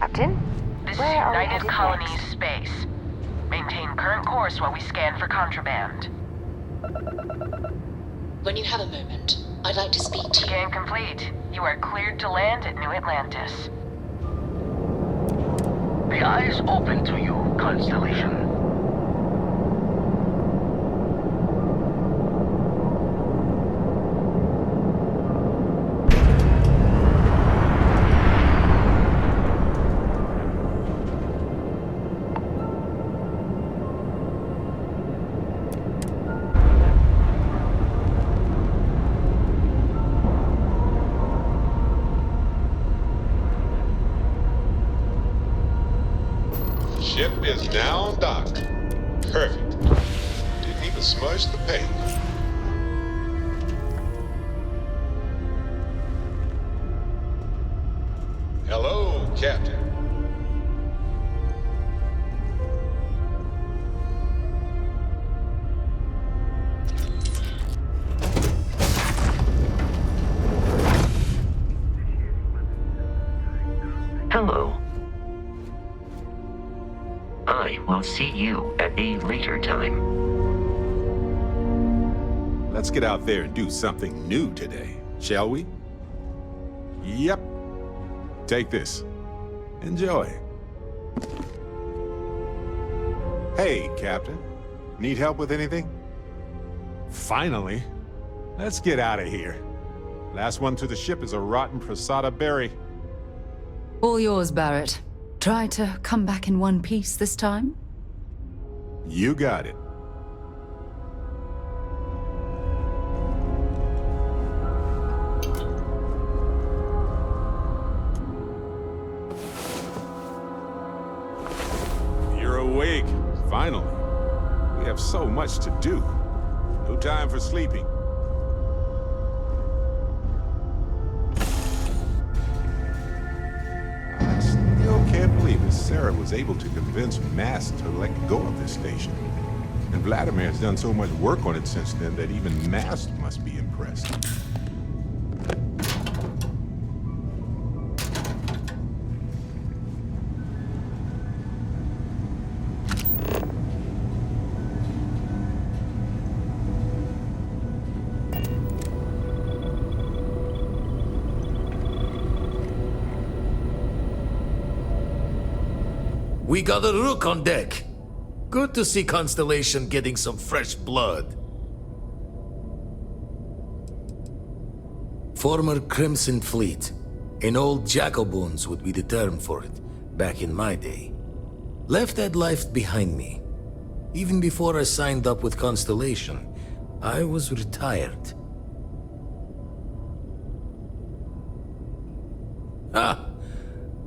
Captain. This is Where are we United headed Colonies next? space. Maintain current course while we scan for contraband. When you have a moment, I'd like to speak to you. Scan complete. You are cleared to land at New Atlantis. The eyes open to you, Constellation. Ship is now docked. Perfect. Didn't even smudge the paint. Hello, Captain. Hello. I will see you at a later time. Let's get out there and do something new today, shall we? Yep. Take this. Enjoy. Hey, Captain. Need help with anything? Finally. Let's get out of here. Last one to the ship is a rotten Prasada berry. All yours, Barrett. Try to come back in one piece this time? You got it. You're awake, finally. We have so much to do. No time for sleeping. I still can't believe that Sarah was able to convince Mast to let go of this station. And Vladimir has done so much work on it since then that even Mast must be impressed. We got a rook on deck. Good to see Constellation getting some fresh blood. Former Crimson Fleet. An old Jacoboons would be the term for it, back in my day. Left that life behind me. Even before I signed up with Constellation, I was retired. Ah!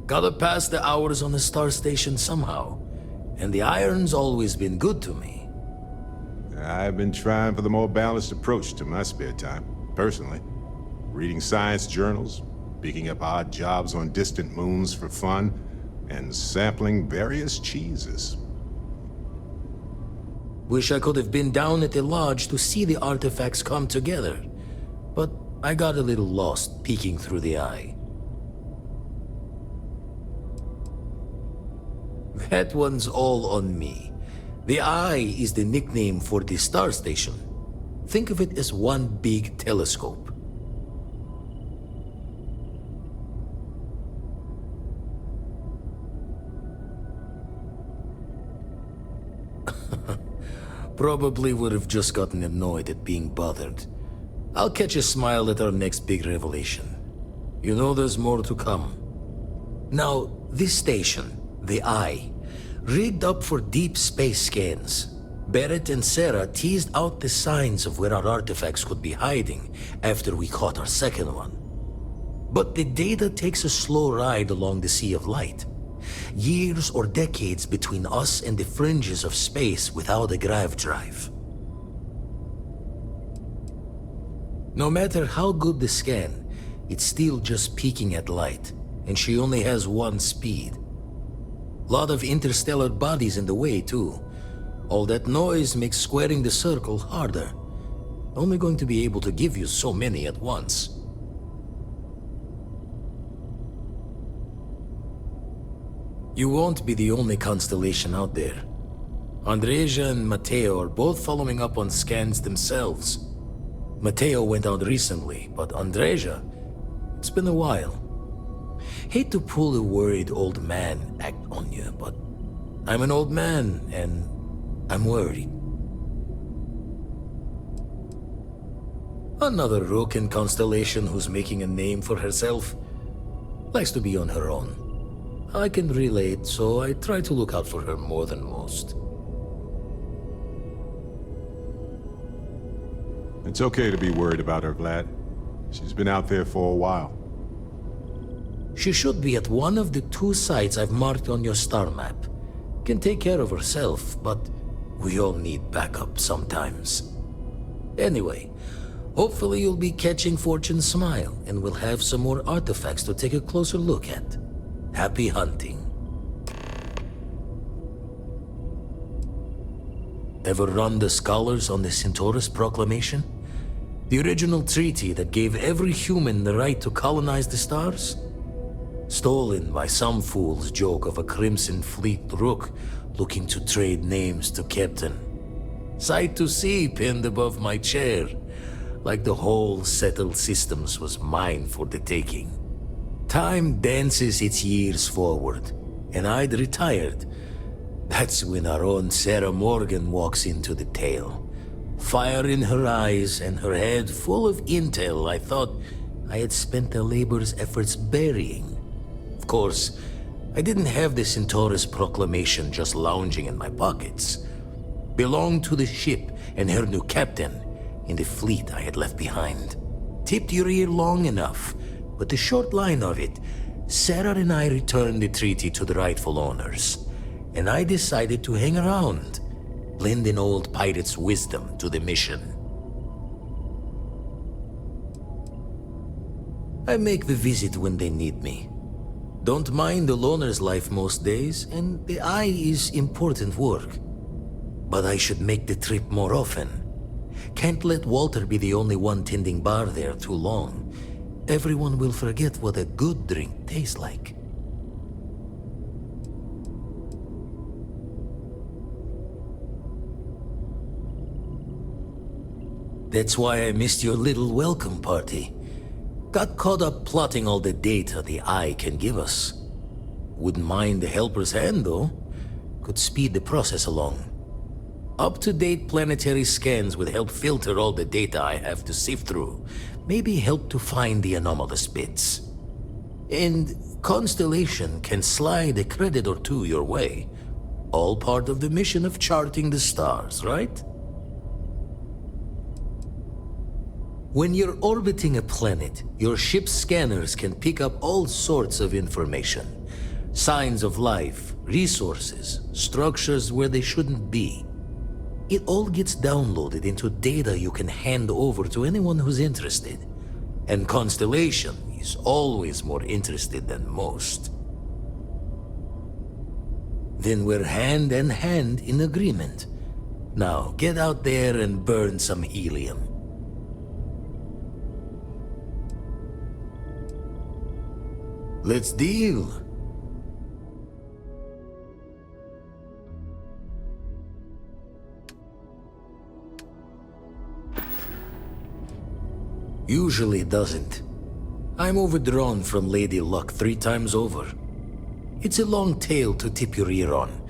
Gotta pass the hours on the star station somehow. And the iron's always been good to me. I've been trying for the more balanced approach to my spare time, personally. Reading science journals, picking up odd jobs on distant moons for fun, and sampling various cheeses. Wish I could have been down at the lodge to see the artifacts come together. But I got a little lost peeking through the eye. That one's all on me. The Eye is the nickname for the star station. Think of it as one big telescope. Probably would have just gotten annoyed at being bothered. I'll catch a smile at our next big revelation. You know there's more to come. Now, this station, the Eye, rigged up for deep space scans. Barrett and Sarah teased out the signs of where our artifacts could be hiding after we caught our second one. But the data takes a slow ride along the Sea of Light. Years or decades between us and the fringes of space without a grav drive. No matter how good the scan, it's still just peeking at light, and she only has one speed. Lot of interstellar bodies in the way, too. All that noise makes squaring the circle harder. Only going to be able to give you so many at once. You won't be the only constellation out there. Andreja and Matteo are both following up on scans themselves. Matteo went out recently, but Andreja, it's been a while. Hate to pull a worried old man act on you, but I'm an old man and I'm worried. Another Roken constellation who's making a name for herself. Likes to be on her own. I can relate, so I try to look out for her more than most. It's okay to be worried about her, Vlad. She's been out there for a while. She should be at one of the 2 sites I've marked on your star map. Can take care of herself, but we all need backup sometimes. Anyway, hopefully you'll be catching Fortune's smile, and we'll have some more artifacts to take a closer look at. Happy hunting. Ever run the scholars on the Centaurus Proclamation? The original treaty that gave every human the right to colonize the stars? Stolen by some fool's joke of a Crimson Fleet rook looking to trade names to Captain. Sight to see pinned above my chair, like the whole settled systems was mine for the taking. Time dances its years forward, and I'd retired. That's when our own Sarah Morgan walks into the tale. Fire in her eyes and her head full of intel I thought I had spent the labor's efforts burying. Of course, I didn't have the Centaurus Proclamation just lounging in my pockets. Belonged to the ship and her new captain in the fleet I had left behind. Tipped your ear long enough, but the short line of it, Sarah and I returned the treaty to the rightful owners, and I decided to hang around, lend an old pirate's wisdom to the mission. I make the visit when they need me. Don't mind the loner's life most days, and the eye is important work. But I should make the trip more often. Can't let Walter be the only one tending bar there too long. Everyone will forget what a good drink tastes like. That's why I missed your little welcome party. Got caught up plotting all the data the Eye can give us. Wouldn't mind the helper's hand, though. Could speed the process along. Up-to-date planetary scans would help filter all the data I have to sift through. Maybe help to find the anomalous bits. And Constellation can slide a credit or two your way. All part of the mission of charting the stars, right? When you're orbiting a planet, your ship's scanners can pick up all sorts of information. Signs of life, resources, structures where they shouldn't be. It all gets downloaded into data you can hand over to anyone who's interested. And Constellation is always more interested than most. Then we're hand in hand in agreement. Now get out there and burn some helium. Let's deal. Usually doesn't. I'm overdrawn from Lady Luck 3 times over. It's a long tale to tip your ear on,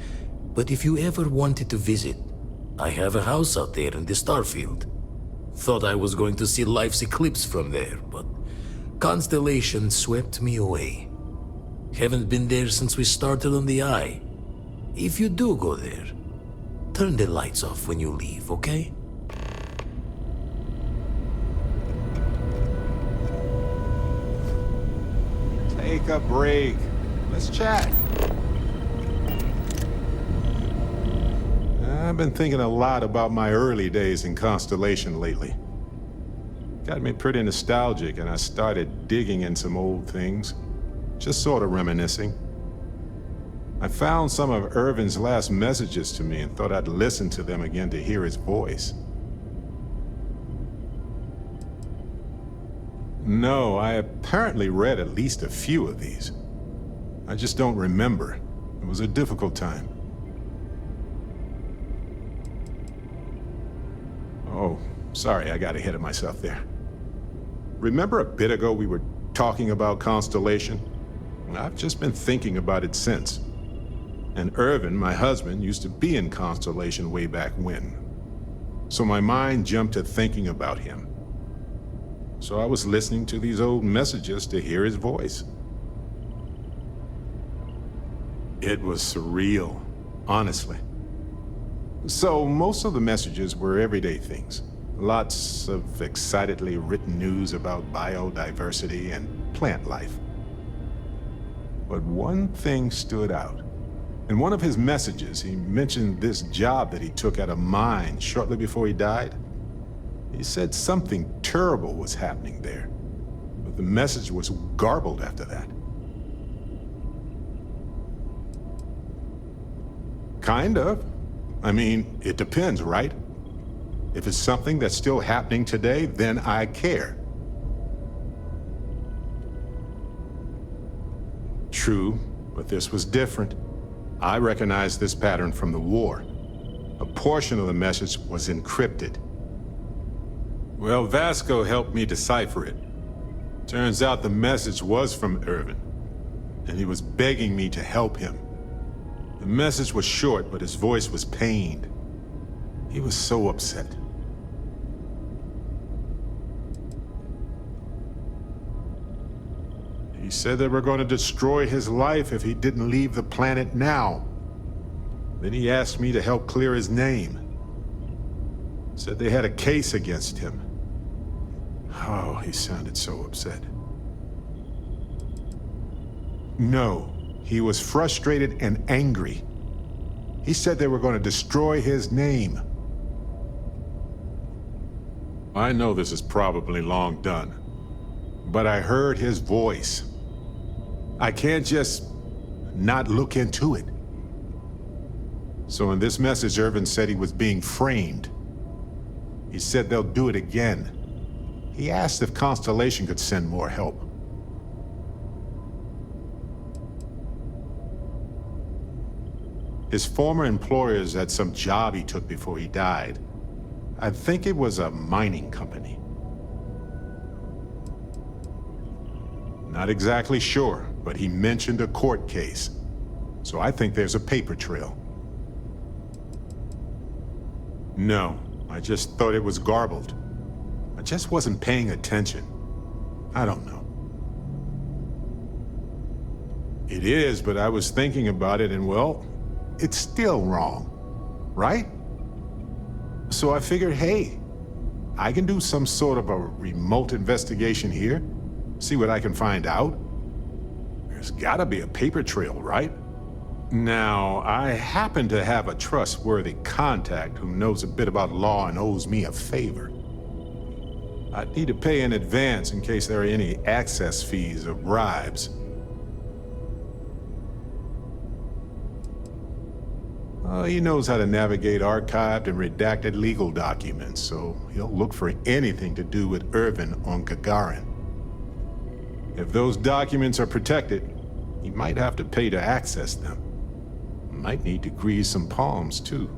but if you ever wanted to visit, I have a house out there in the Starfield. Thought I was going to see life's eclipse from there, but Constellation swept me away. Haven't been there since we started on the Eye. If you do go there, turn the lights off when you leave, okay? Take a break. Let's chat. I've been thinking a lot about my early days in Constellation lately. Got me pretty nostalgic, and I started digging in some old things. Just sort of reminiscing. I found some of Irvin's last messages to me and thought I'd listen to them again to hear his voice. No, I apparently read at least a few of these. I just don't remember. It was a difficult time. Oh, sorry, I got ahead of myself there. Remember a bit ago we were talking about Constellation? I've just been thinking about it since. And Irvin, my husband, used to be in Constellation way back when. So my mind jumped to thinking about him. So I was listening to these old messages to hear his voice. It was surreal, honestly. So most of the messages were everyday things. Lots of excitedly written news about biodiversity and plant life. But one thing stood out. In one of his messages, he mentioned this job that he took at a mine shortly before he died. He said something terrible was happening there, but the message was garbled after that. Kind of. I mean, it depends, right? If it's something that's still happening today, then I care. True, but this was different. I recognized this pattern from the war. A portion of the message was encrypted. Well, Vasco helped me decipher it. Turns out the message was from Irvin, and he was begging me to help him. The message was short, but his voice was pained. He was so upset. He said they were going to destroy his life if he didn't leave the planet now. Then he asked me to help clear his name. Said they had a case against him. Oh, he sounded so upset. No, he was frustrated and angry. He said they were going to destroy his name. I know this is probably long done, but I heard his voice. I can't just not look into it. So in this message, Irvin said he was being framed. He said they'll do it again. He asked if Constellation could send more help. His former employers had some job he took before he died. I think it was a mining company. Not exactly sure, but he mentioned a court case. So I think there's a paper trail. No, I just thought it was garbled. I just wasn't paying attention. I don't know. It is, but I was thinking about it and, well, it's still wrong, right? So I figured, hey, I can do some sort of a remote investigation here, see what I can find out. There's gotta be a paper trail, right? Now, I happen to have a trustworthy contact who knows a bit about law and owes me a favor. I'd need to pay in advance in case there are any access fees or bribes. He knows how to navigate archived and redacted legal documents, so he'll look for anything to do with Irvin on Gagarin. If those documents are protected, he might have to pay to access them. Might need to grease some palms, too.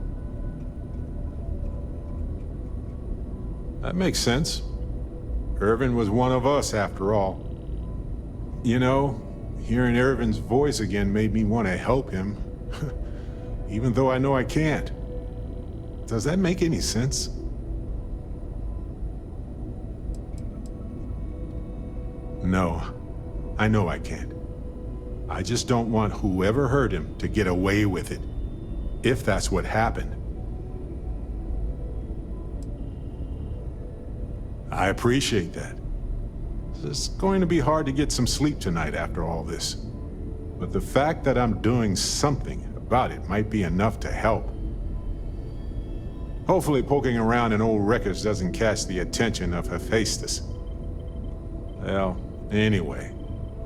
That makes sense. Irvin was one of us, after all. You know, hearing Irvin's voice again made me want to help him. Even though I know I can't. Does that make any sense? No, I know I can't. I just don't want whoever hurt him to get away with it, if that's what happened. I appreciate that. It's going to be hard to get some sleep tonight after all this. But the fact that I'm doing something about it might be enough to help. Hopefully poking around in old records doesn't catch the attention of Hephaestus. Well, anyway,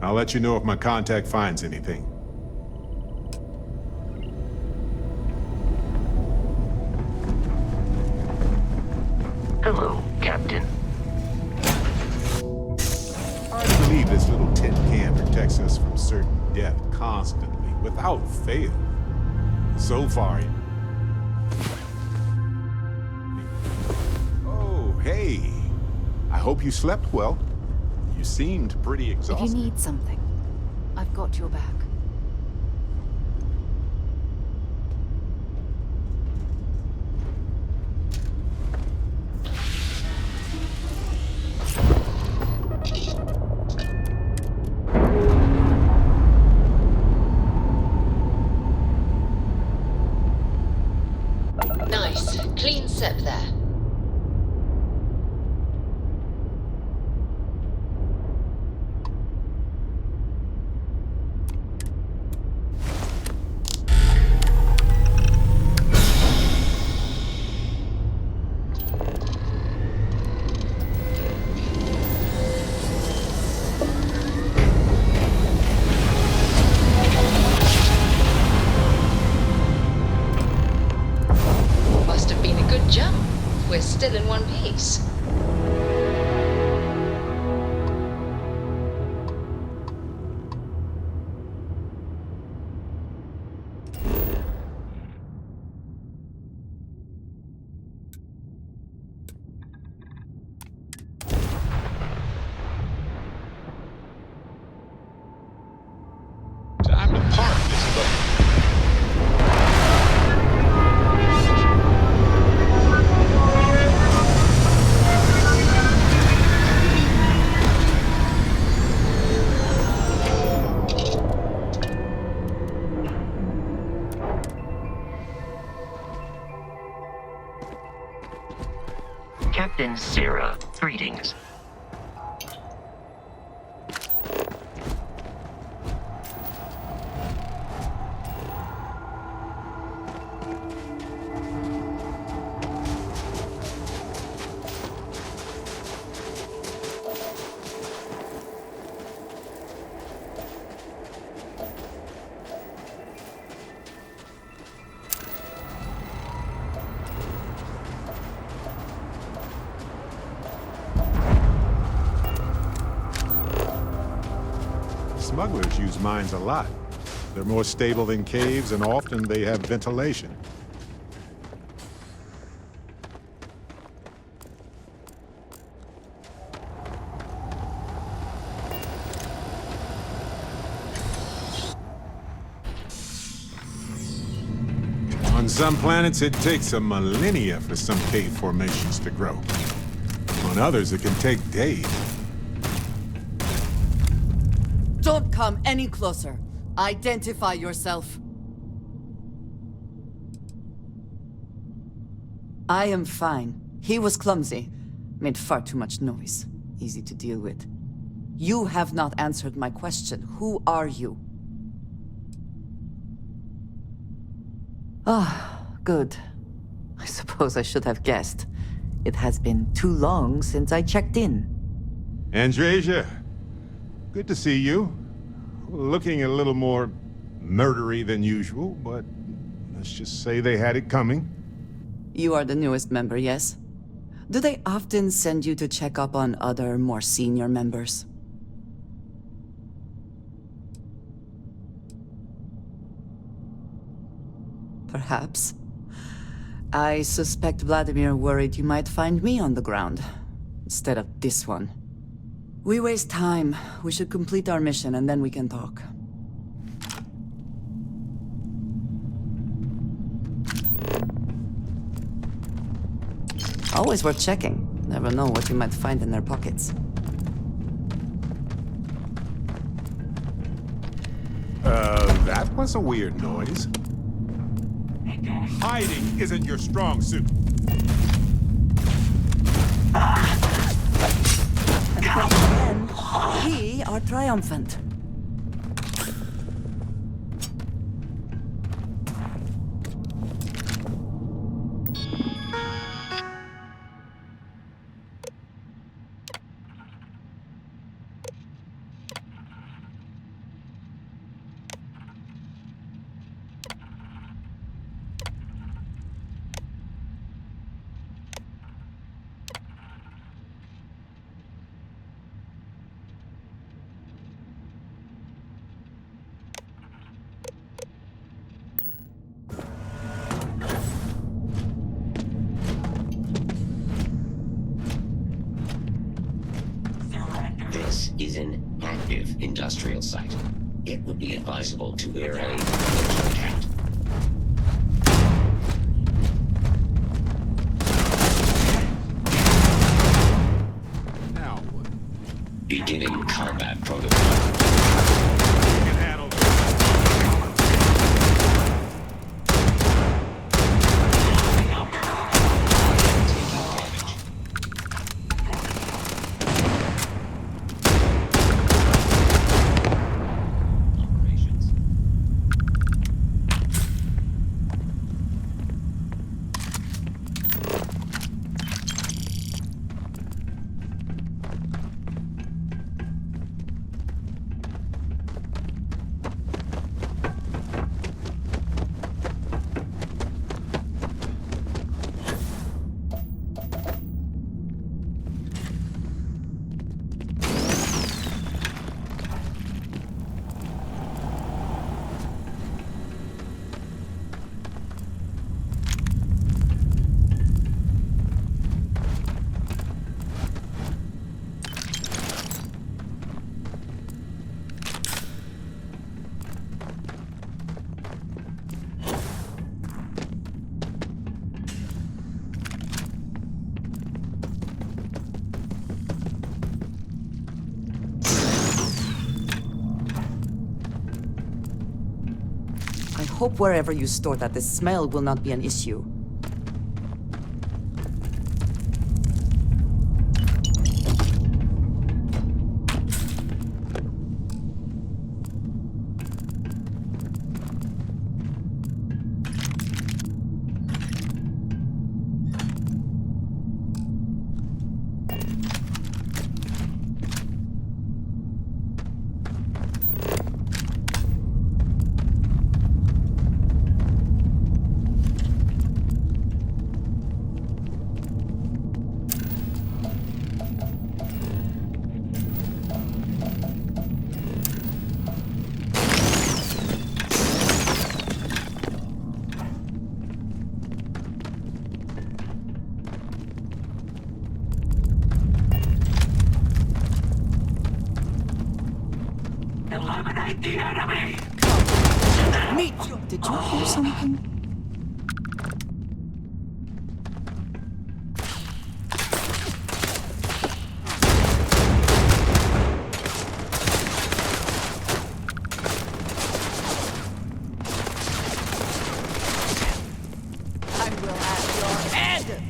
I'll let you know if my contact finds anything. Hello, Captain. Hard to believe this little tin can protects us from certain death constantly. without fail. So far. Oh, hey. I hope you slept well. You seemed pretty If exhausted. you need something, I've got your back. Nice. Clean set there. Must have been a good jump. We're still in one piece. Time to park this boat. Captain Sarah, greetings. Smugglers use mines a lot. They're more stable than caves, and often they have ventilation. On some planets, it takes a millennia for some cave formations to grow. On others, it can take days. Don't come any closer. Identify yourself. I am fine. He was clumsy. Made far too much noise. Easy to deal with. You have not answered my question. Who are you? Ah, good. I suppose I should have guessed. It has been too long since I checked in. Andreja, good to see you. Looking a little more murdery than usual, but let's just say they had it coming. You are the newest member, yes? Do they often send you to check up on other, more senior members? Perhaps. I suspect Vladimir worried you might find me on the ground, instead of this one. We waste time. We should complete our mission and then we can talk. Always worth checking. Never know what you might find in their pockets. That was a weird noise. Hiding isn't your strong suit. Then, we are triumphant. is an active industrial site. It would be advisable to wear a winter hat. Now what? Beginning combat protocol. You can handle this. Operations. I hope wherever you store that, the smell will not be an issue. Eliminate the enemy! Meet you! Did you hear something? I will have your head!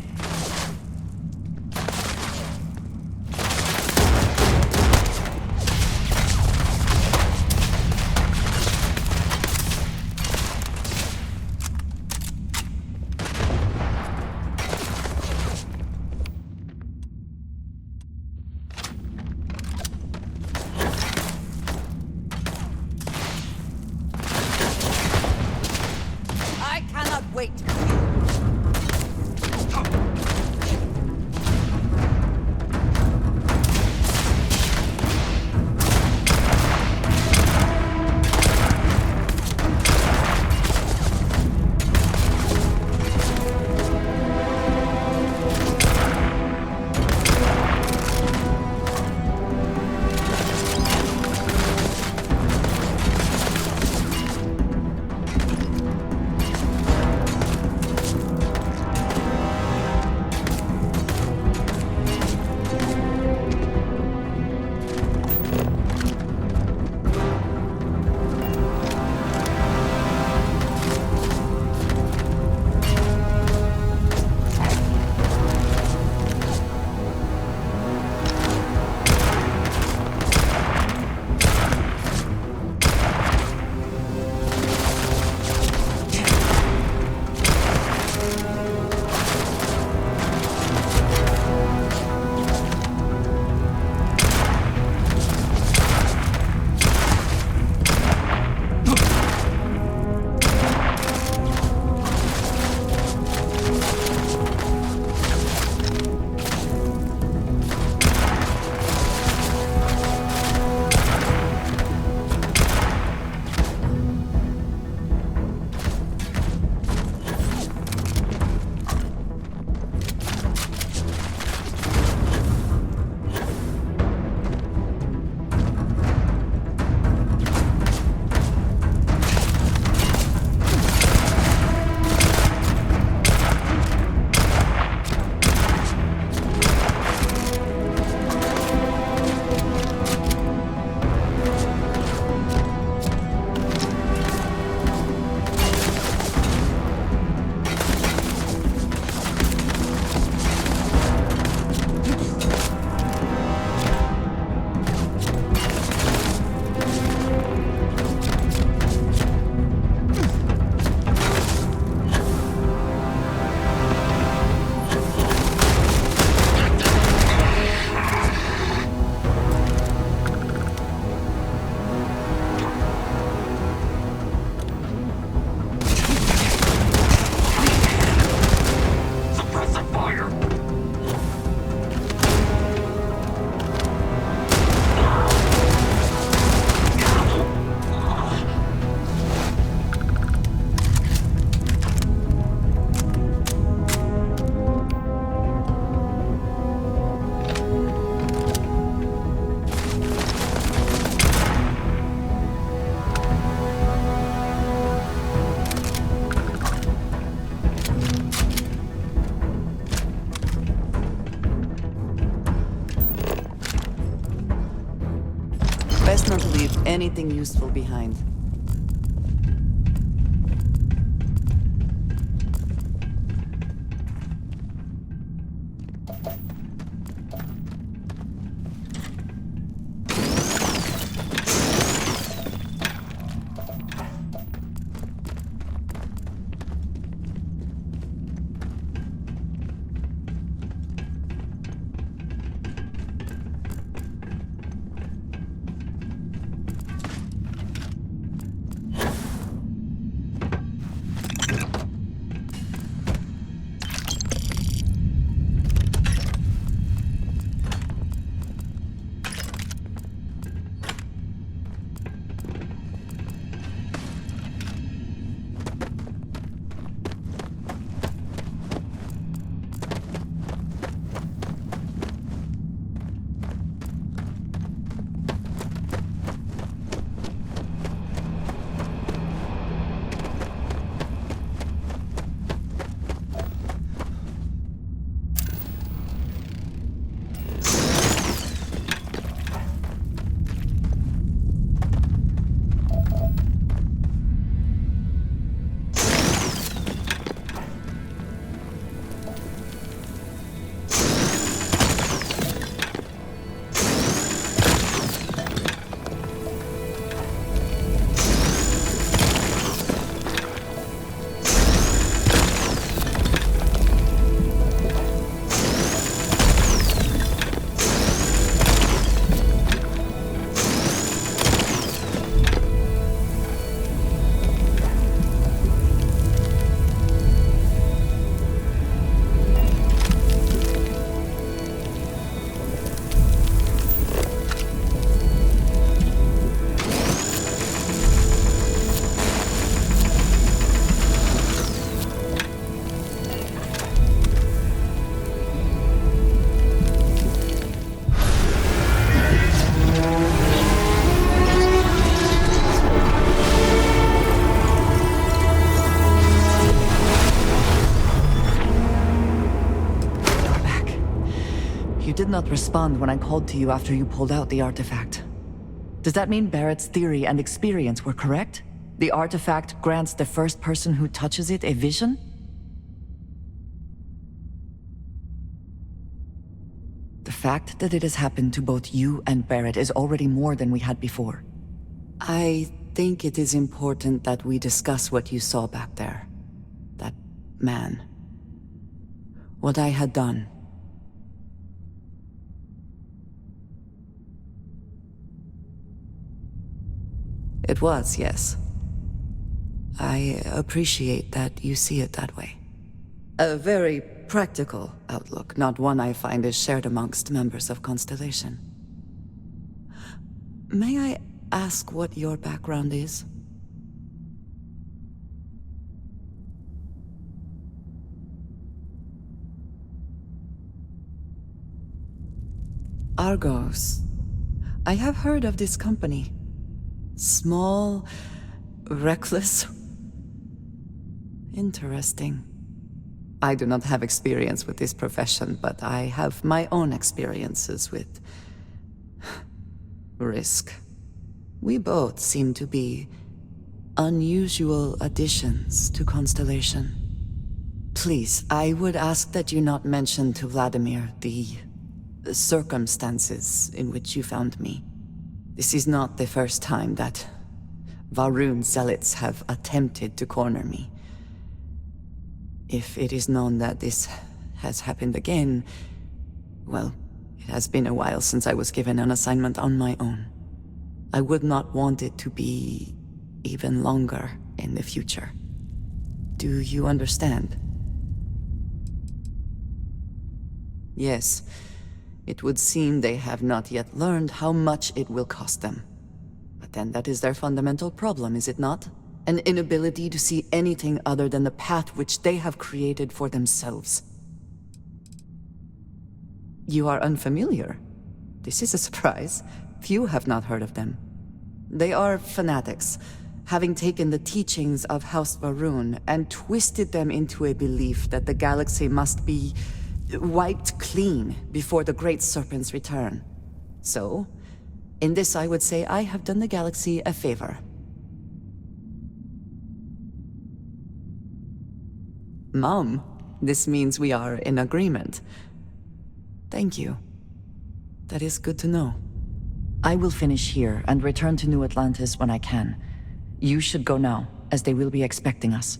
fire. Best not to leave anything useful behind. Did not respond when I called to you after you pulled out the artifact. Does that mean Barrett's theory and experience were correct? The artifact grants the first person who touches it a vision? The fact that it has happened to both you and Barrett is already more than we had before. I think it is important that we discuss what you saw back there. That man. What I had done. It was, yes. I appreciate that you see it that way. A very practical outlook, not one I find is shared amongst members of Constellation. May I ask what your background is? Argos. I have heard of this company. Small, reckless. Interesting. I do not have experience with this profession, but I have my own experiences with risk. We both seem to be unusual additions to Constellation. Please, I would ask that you not mention to Vladimir the circumstances in which you found me. This is not the first time that Varun zealots have attempted to corner me. If it is known that this has happened again, well, it has been a while since I was given an assignment on my own. I would not want it to be even longer in the future. Do you understand? Yes, it would seem they have not yet learned how much it will cost them. But then that is their fundamental problem, is it not? An inability to see anything other than the path which they have created for themselves. You are unfamiliar? This is a surprise. Few have not heard of them. They are fanatics, having taken the teachings of House Varun and twisted them into a belief that the galaxy must be wiped clean before the Great Serpent's return. So, in this I would say I have done the galaxy a favor. Mom, this means we are in agreement. Thank you. That is good to know. I will finish here and return to New Atlantis when I can. You should go now, as they will be expecting us.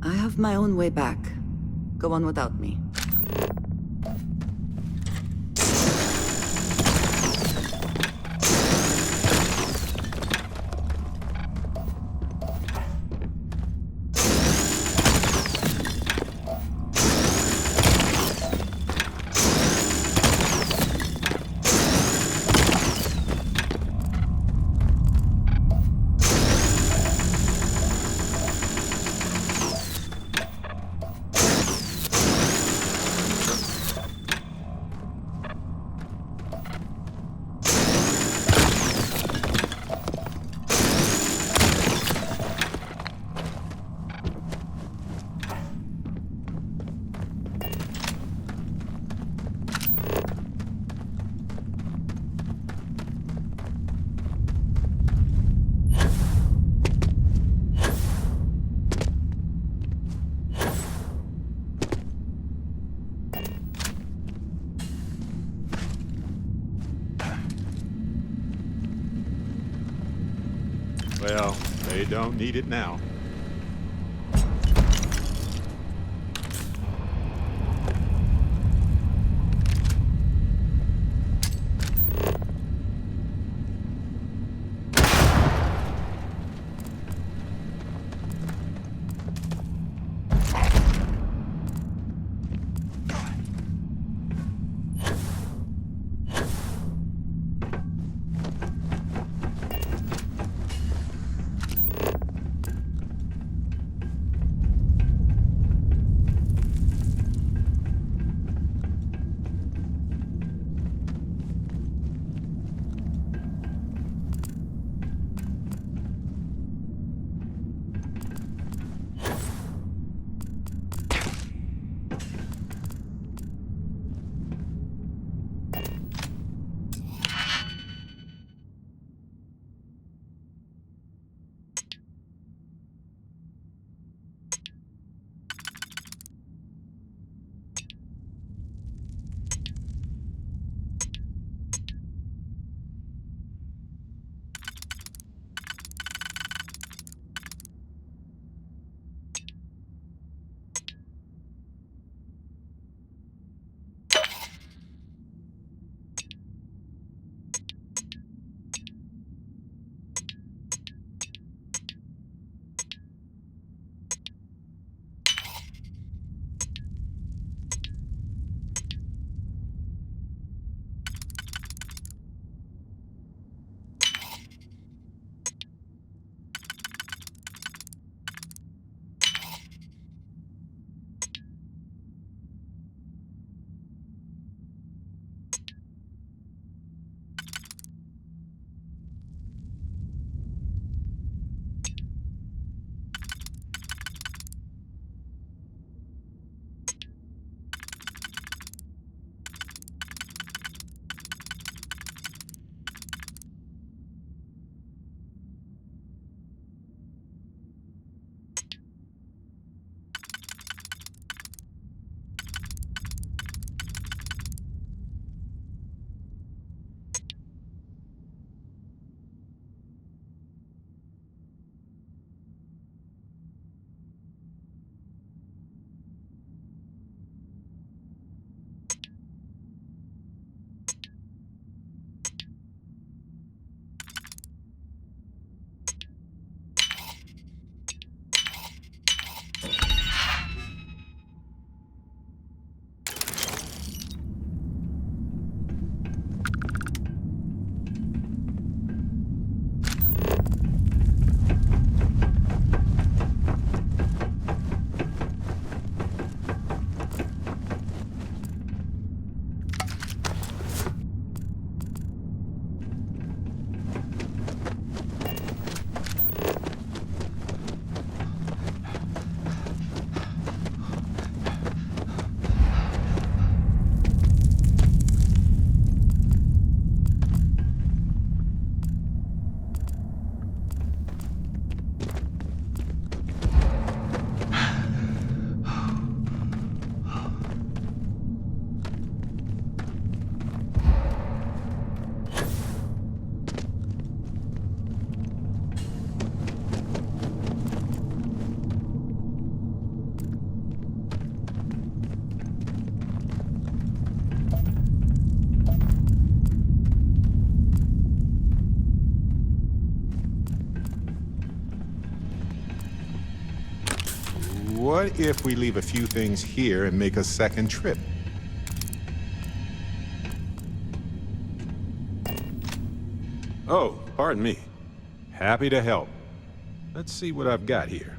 I have my own way back. Go on without me. Well, they don't need it now. What if we leave a few things here and make a second trip? Oh, pardon me. Happy to help. Let's see what I've got here.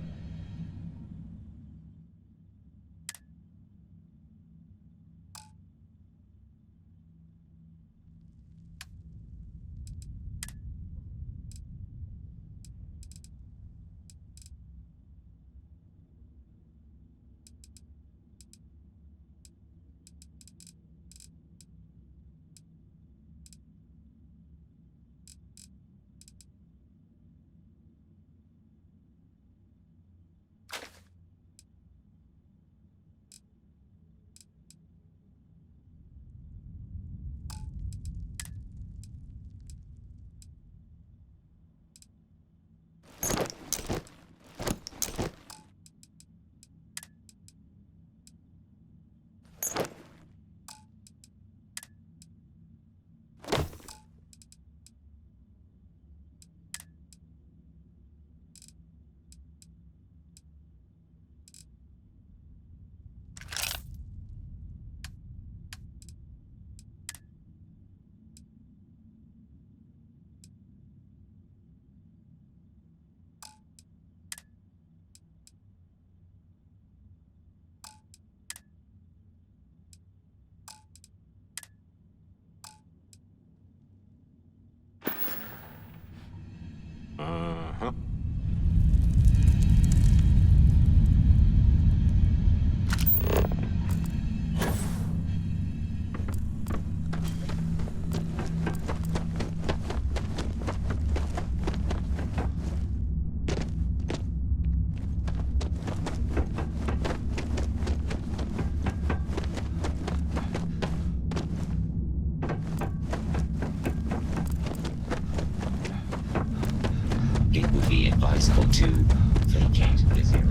Uh-huh. It would be advisable to vacate this area.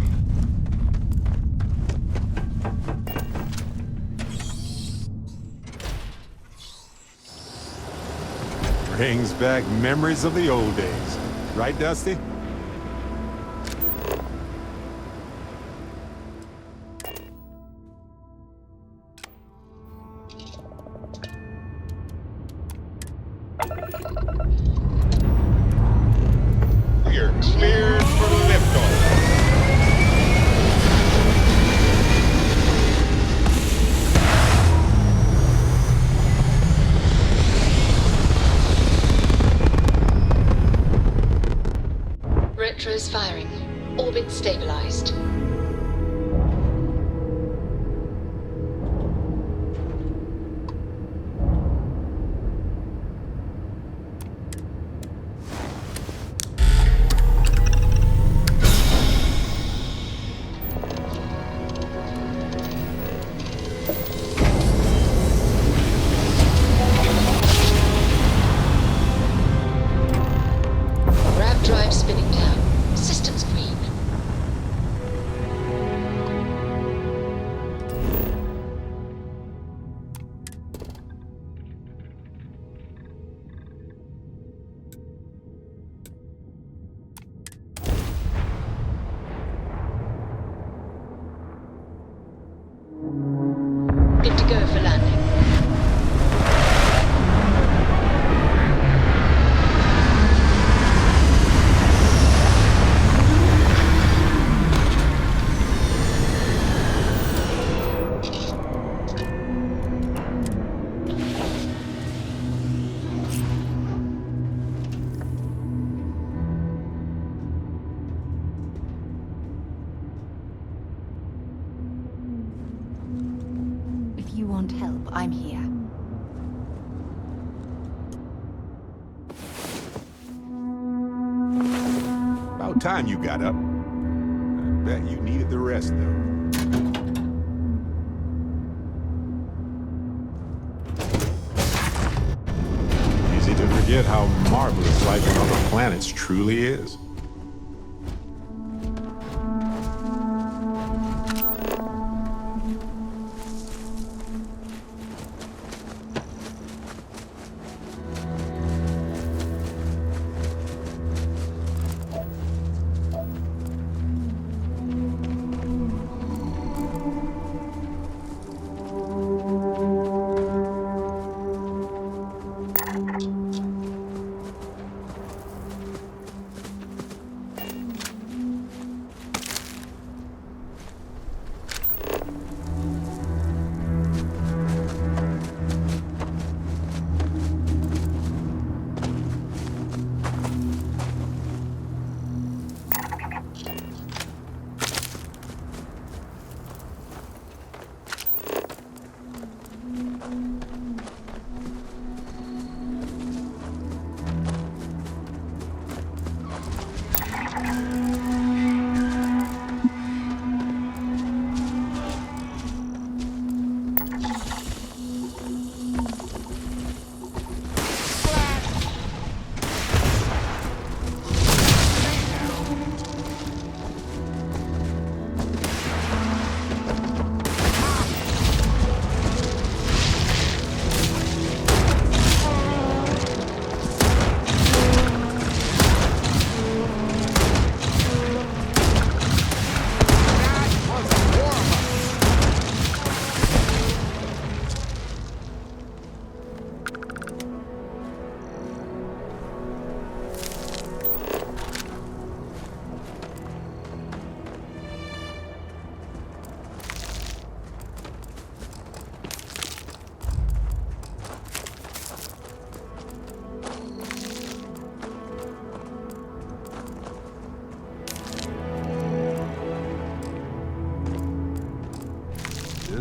Brings back memories of the old days. Right, Dusty? You're cleared for liftoff. Retro's firing. Orbit stabilized. Grav drive spinning down. Systems green. Good to go for landing. If you want help, I'm here. About time you got up. I bet you needed the rest, though. Easy to forget how marvelous life on other planets truly is.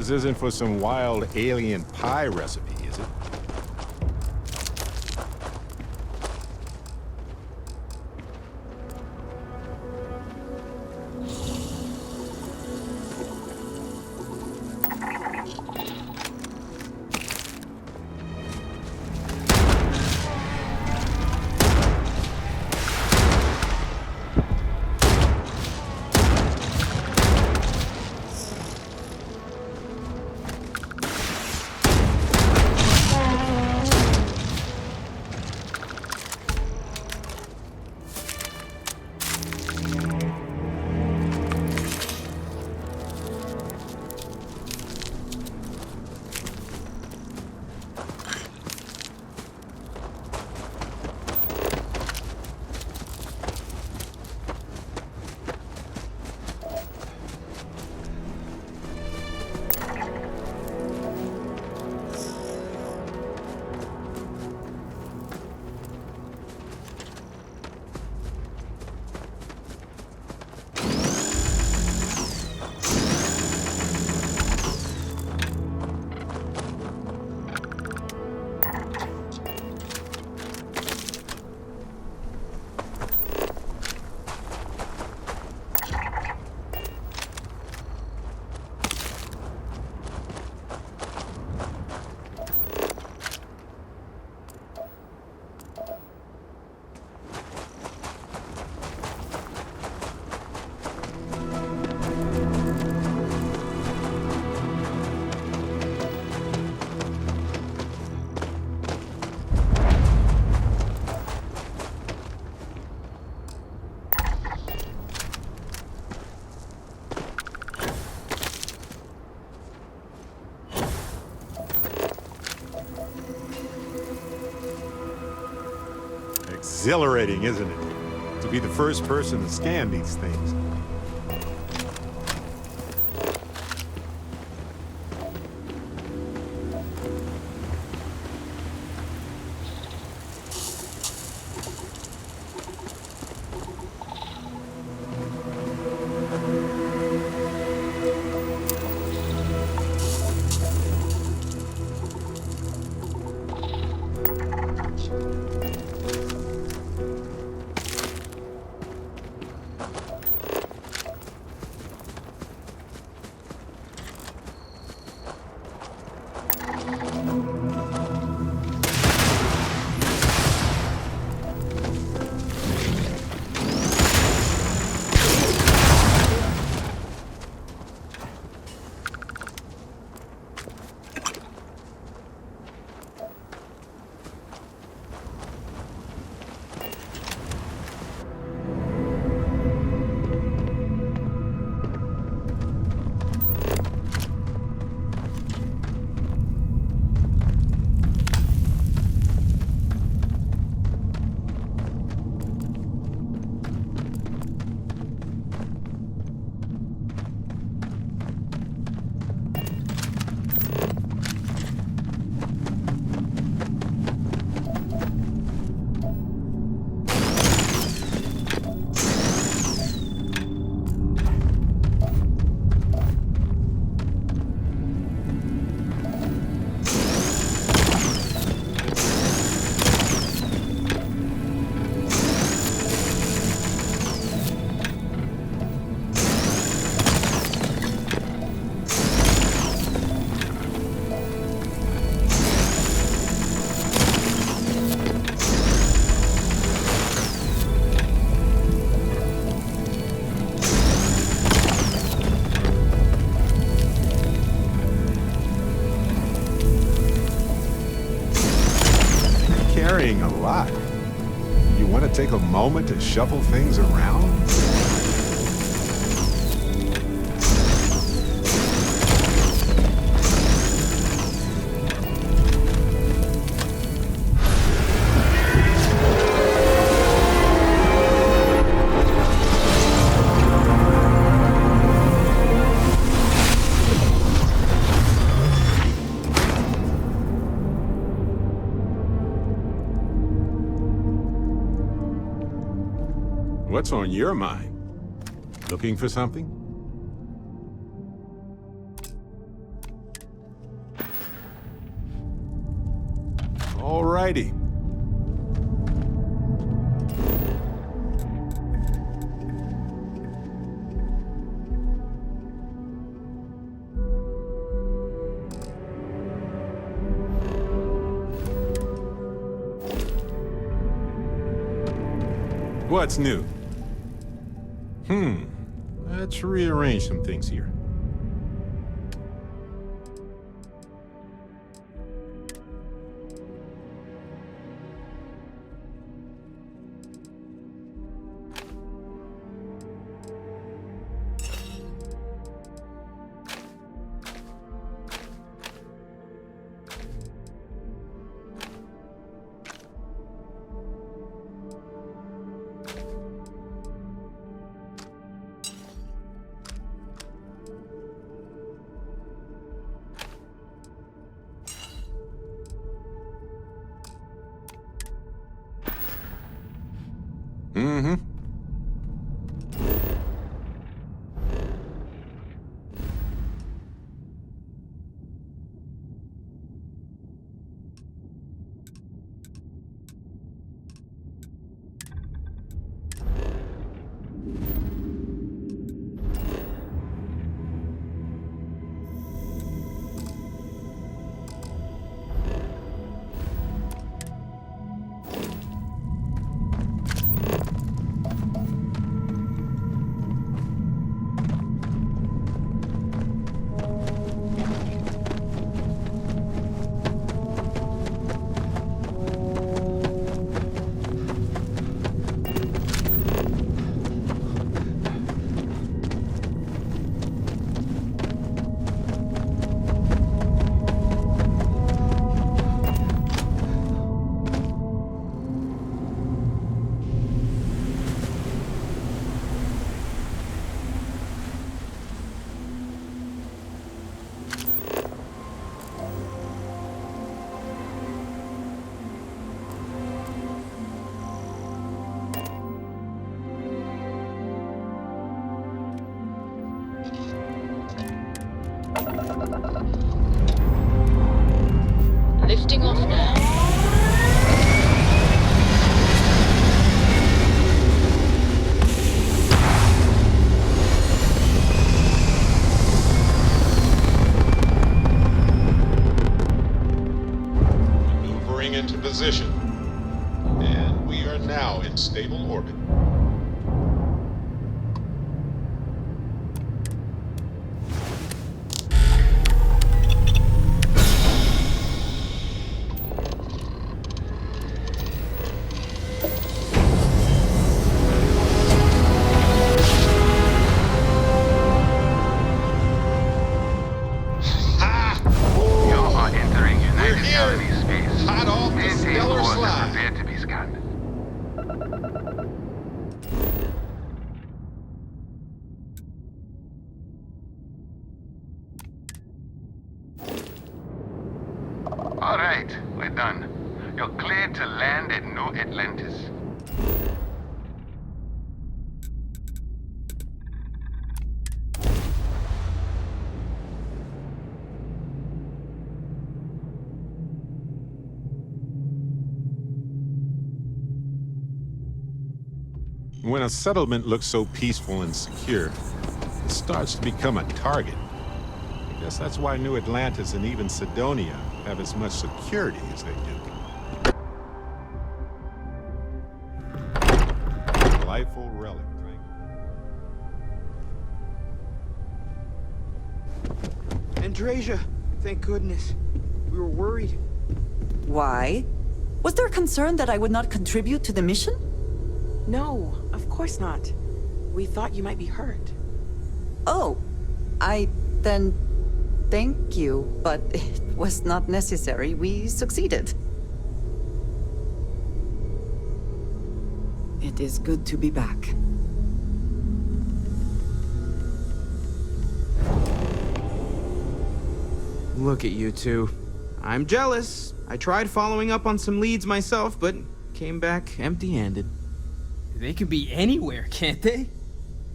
This isn't for some wild alien pie recipe, is it? Exhilarating, isn't it? To be the first person to scan these things. Carrying a lot. You want to take a moment to shuffle things around? What's on your mind? Looking for something? righty. What's new? Let's rearrange some things here. Lifting off now. Maneuvering into position. And we are now in stable orbit. All right, we're done. You're cleared to land at New Atlantis. When a settlement looks so peaceful and secure, it starts to become a target. I guess that's why New Atlantis and even Cydonia have as much security as they do. Delightful relic. Andreja, thank goodness. We were worried. Why? Was there concern that I would not contribute to the mission? No, of course not. We thought you might be hurt. Oh, then thank you, but it was not necessary. We succeeded. It is good to be back. Look at you two. I'm jealous. I tried following up on some leads myself, but came back empty-handed. They could be anywhere, can't they?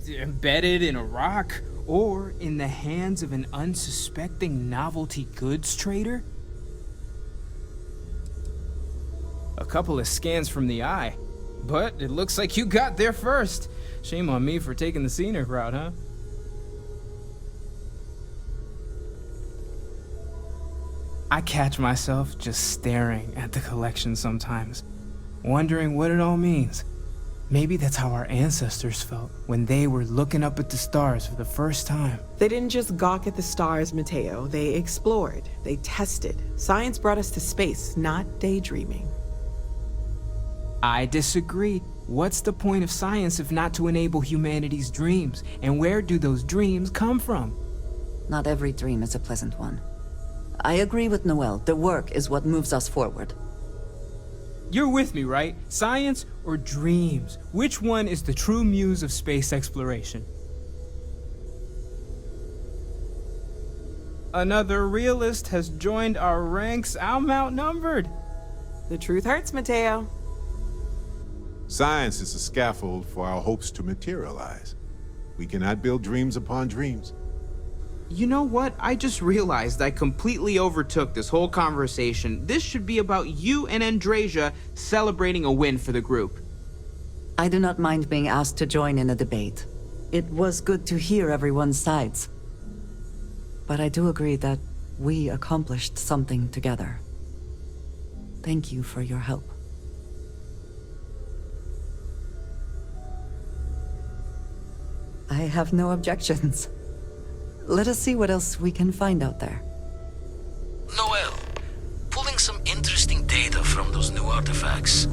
Embedded in a rock, or in the hands of an unsuspecting novelty goods trader? couple of scans from the eye. But it looks like you got there first. Shame on me for taking the scenic route, huh? I catch myself just staring at the collection sometimes, wondering what it all means. Maybe that's how our ancestors felt when they were looking up at the stars for the first time. They didn't just gawk at the stars, Mateo. They explored. They tested. Science brought us to space, not daydreaming. I disagree. What's the point of science if not to enable humanity's dreams? And where do those dreams come from? Not every dream is a pleasant one. I agree with Noel. The work is what moves us forward. You're with me, right? Science or dreams? Which one is the true muse of space exploration? Another realist has joined our ranks. I'm outnumbered. The truth hurts, Mateo. Science is a scaffold for our hopes to materialize. We cannot build dreams upon dreams. You know what? I just realized I completely overtook this whole conversation. This should be about you and Andreja celebrating a win for the group. I do not mind being asked to join in a debate. It was good to hear everyone's sides. But I do agree that we accomplished something together. Thank you for your help. I have no objections. Let us see what else we can find out there. Noel, pulling some interesting data from those new artifacts.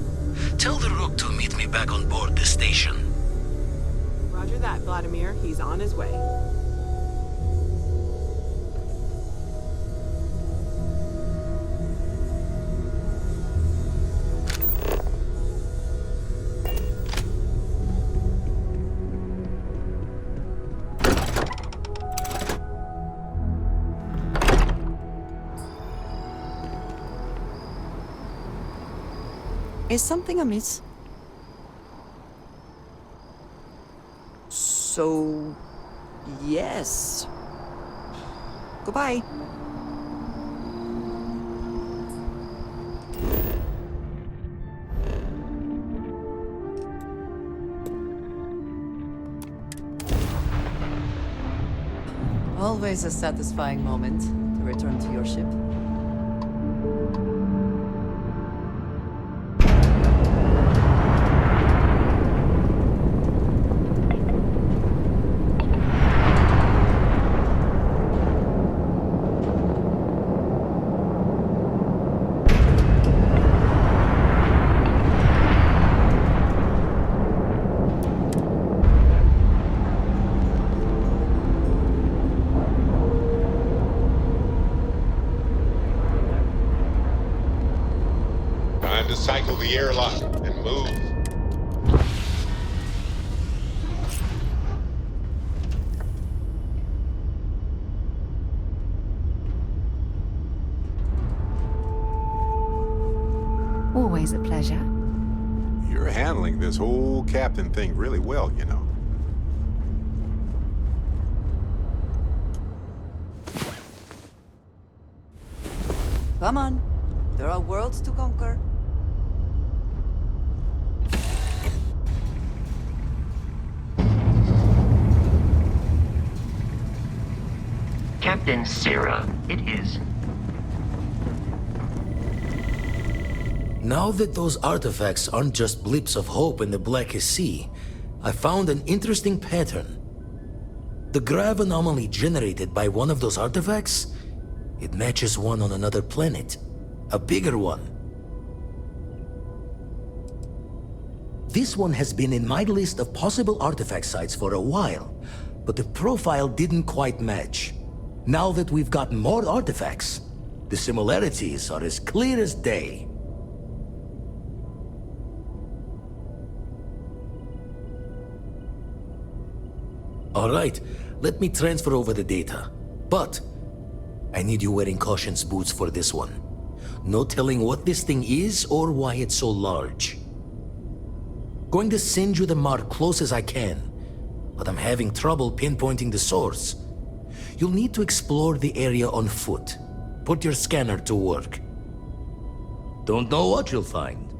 Tell the Rook to meet me back on board the station. Roger that, Vladimir. He's on his way. Is something amiss? So, yes. Goodbye. Always a satisfying moment to return to your ship. Cycle the airlock and move. Always a pleasure. You're handling this whole captain thing really well, you know. Come on. There are worlds to conquer. Captain Sarah, it is. Now that those artifacts aren't just blips of hope in the blackest sea, I found an interesting pattern. The grav anomaly generated by one of those artifacts, it matches one on another planet. A bigger one. This one has been in my list of possible artifact sites for a while, but the profile didn't quite match. Now that we've gotten more artifacts, the similarities are as clear as day. All right, let me transfer over the data. But I need you wearing caution's boots for this one. No telling what this thing is or why it's so large. Going to send you the mark close as I can, but I'm having trouble pinpointing the source. You'll need to explore the area on foot. Put your scanner to work. Don't know what you'll find,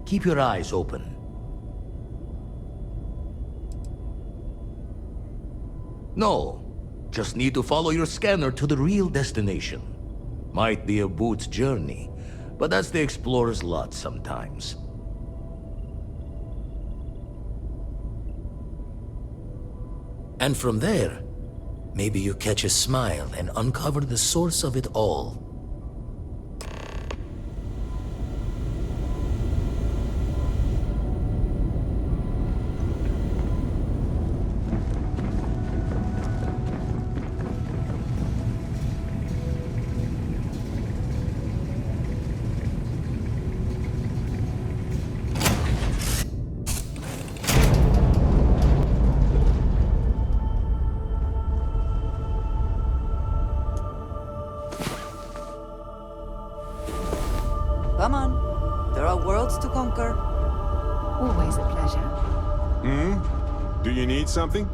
Keep your eyes open. No, just need to follow your scanner to the real destination. Might be a boot's journey, but that's the explorer's lot sometimes. And from there, maybe you catch a smile and uncover the source of it all. Come on. There are worlds to conquer. Always a pleasure. Do you need something?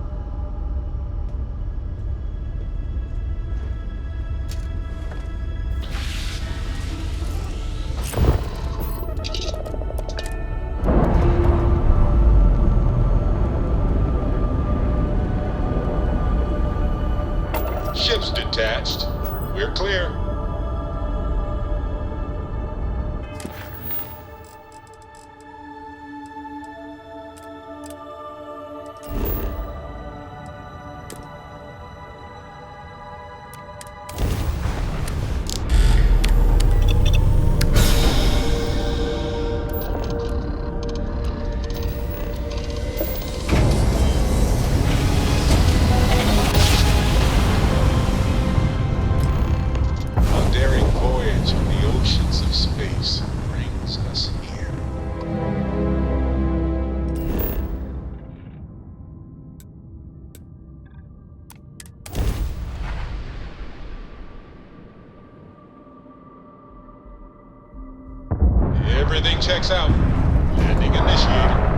Ship's detached. We're clear. Everything checks out. Landing initiated.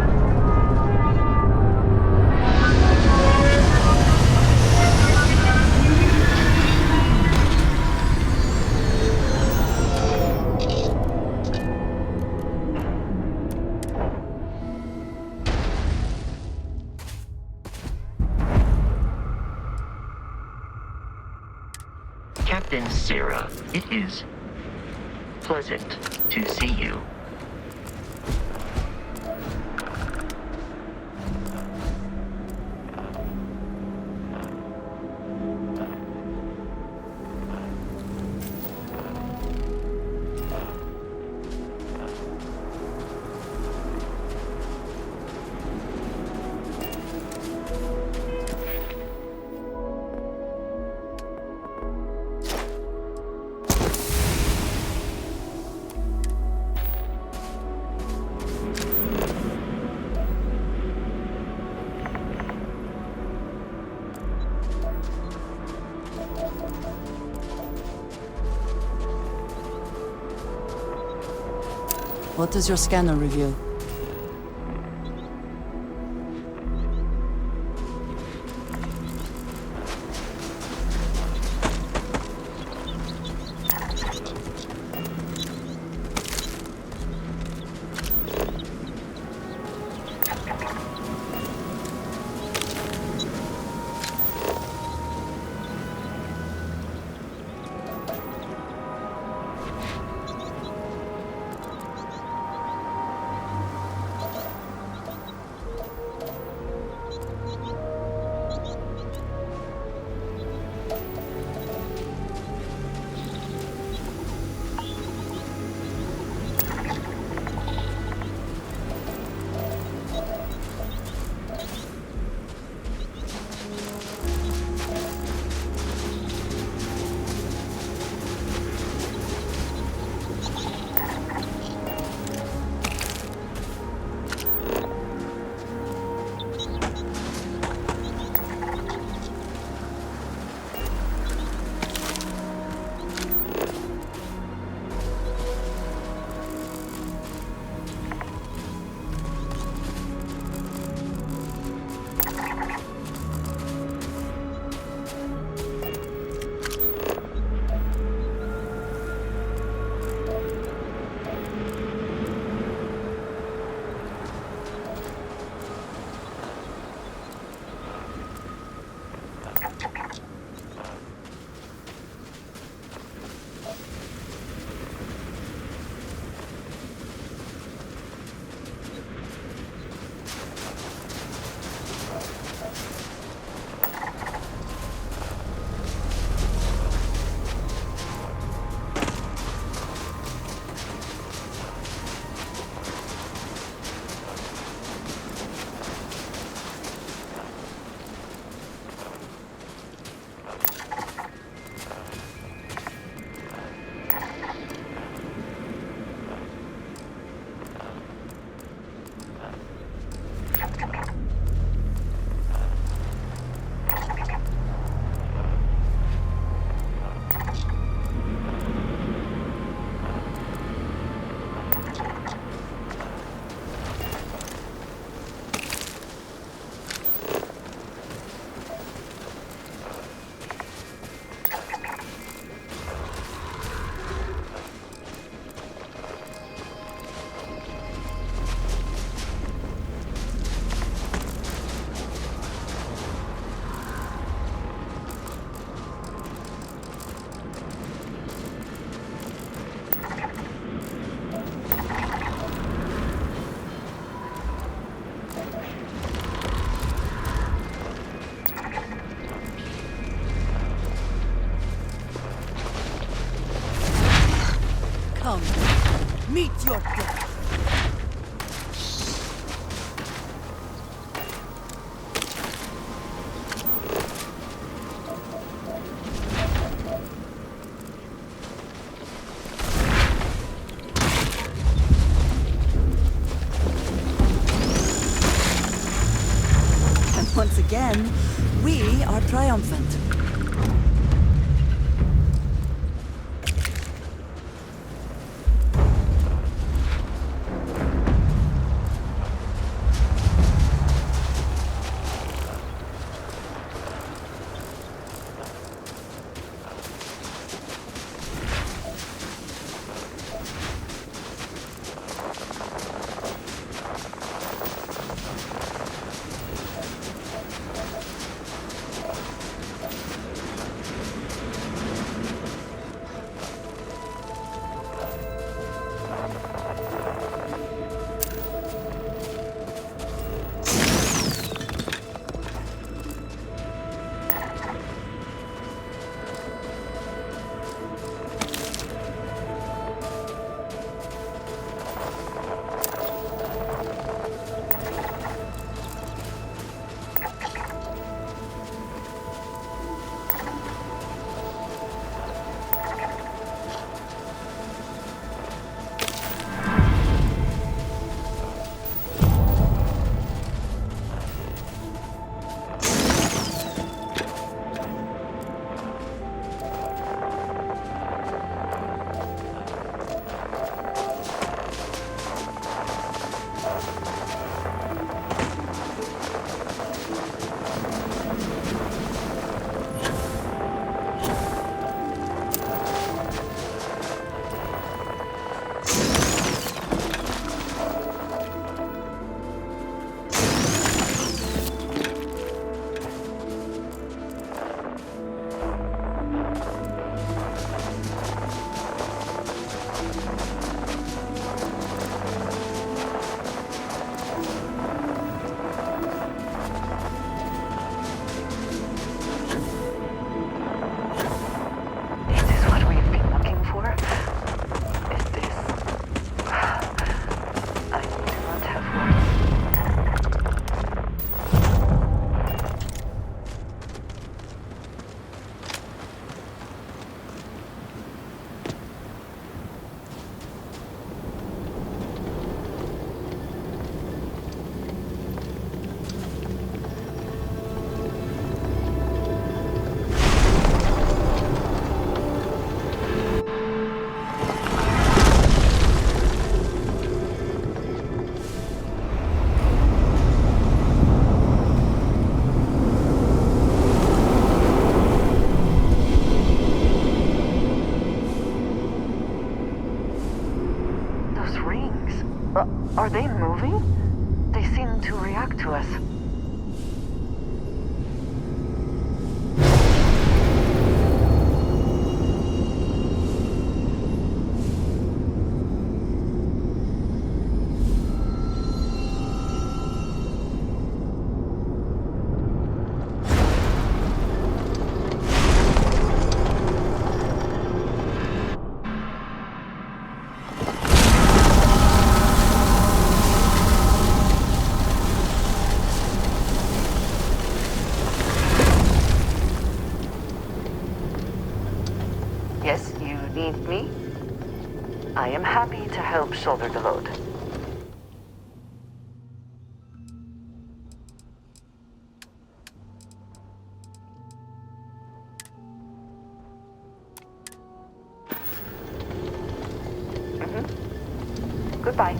Captain Sarah, it is pleasant to see you. What does your scanner reveal? Meet your death. And once again, we are triumphant. Are they moving? They seem to react to us. Yes, you need me? I am happy to help shoulder the load. Goodbye.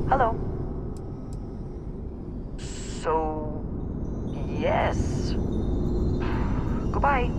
Hello. So, yes. Goodbye.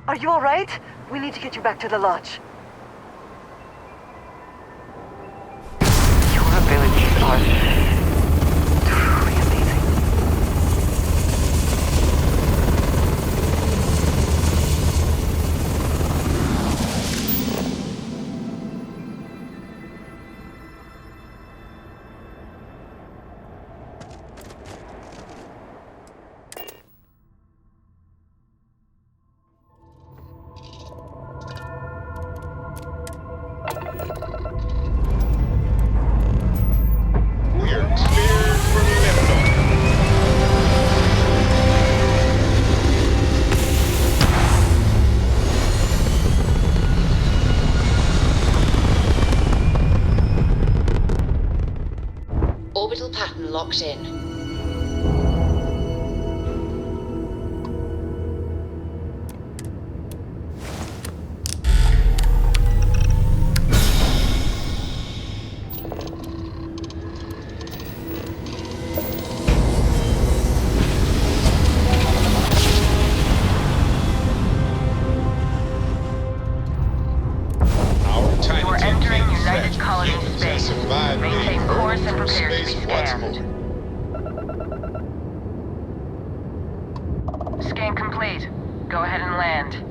Are you alright? We need to get you back to the lodge. Your abilities are truly amazing. Orbital pattern locked in. You're entering United Colony space. Maintain course and prepare to be scanned. Scan complete. Go ahead and land.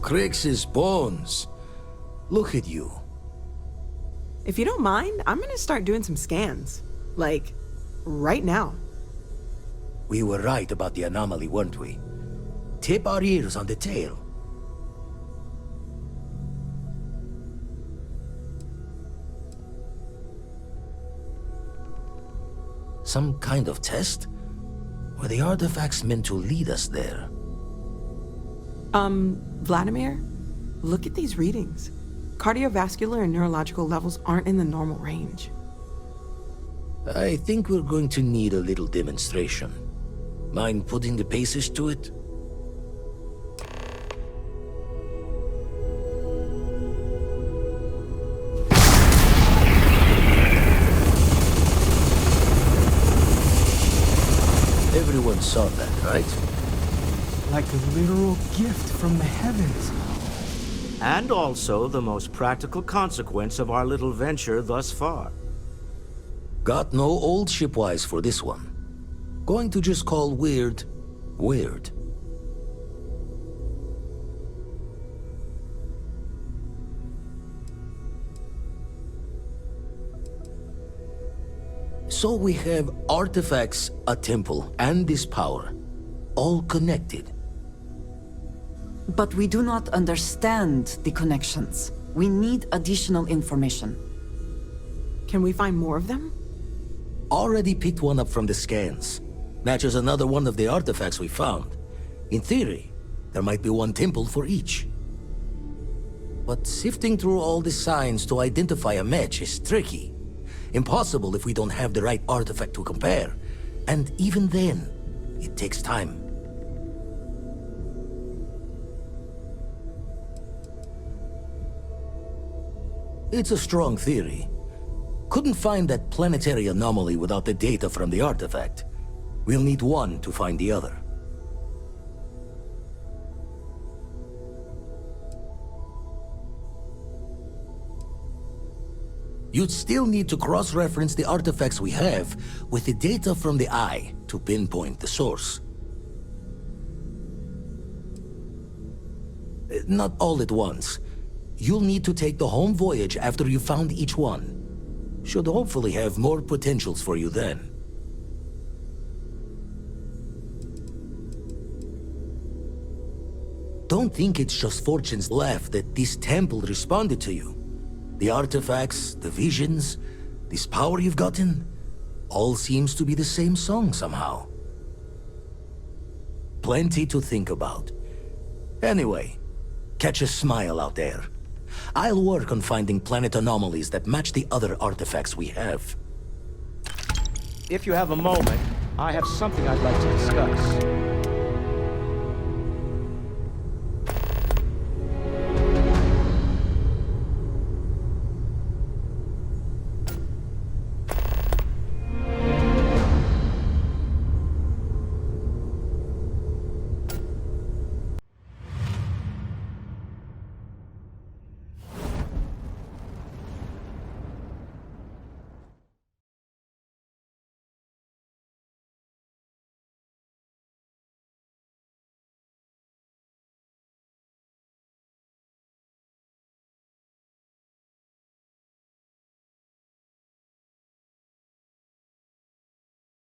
Crix's bones. Look at you. If you don't mind, I'm gonna start doing some scans. Like, right now. We were right about the anomaly, weren't we? Tip our ears on the tail. Some kind of test? Were the artifacts meant to lead us there? Vladimir, look at these readings. Cardiovascular and neurological levels aren't in the normal range. I think we're going to need a little demonstration. Mind putting the paces to it? Everyone saw that, right? Like a literal gift from the heavens. And also the most practical consequence of our little venture thus far. Got no old shipwise for this one. Going to just call weird, weird. So we have artifacts, a temple, and this power, all connected. But we do not understand the connections. We need additional information. Can we find more of them? Already picked one up from the scans. Matches another one of the artifacts we found. In theory, there might be one temple for each. But sifting through all the signs to identify a match is tricky. Impossible if we don't have the right artifact to compare. And even then, it takes time. It's a strong theory. Couldn't find that planetary anomaly without the data from the artifact. We'll need one to find the other. You'd still need to cross-reference the artifacts we have with the data from the Eye to pinpoint the source. Not all at once. You'll need to take the home voyage after you found each one. Should hopefully have more potentials for you then. Don't think it's just Fortune's laugh that this temple responded to you. The artifacts, the visions, this power you've gotten, all seems to be the same song somehow. Plenty to think about. Anyway, catch a smile out there. I'll work on finding planet anomalies that match the other artifacts we have. If you have a moment, I have something I'd like to discuss.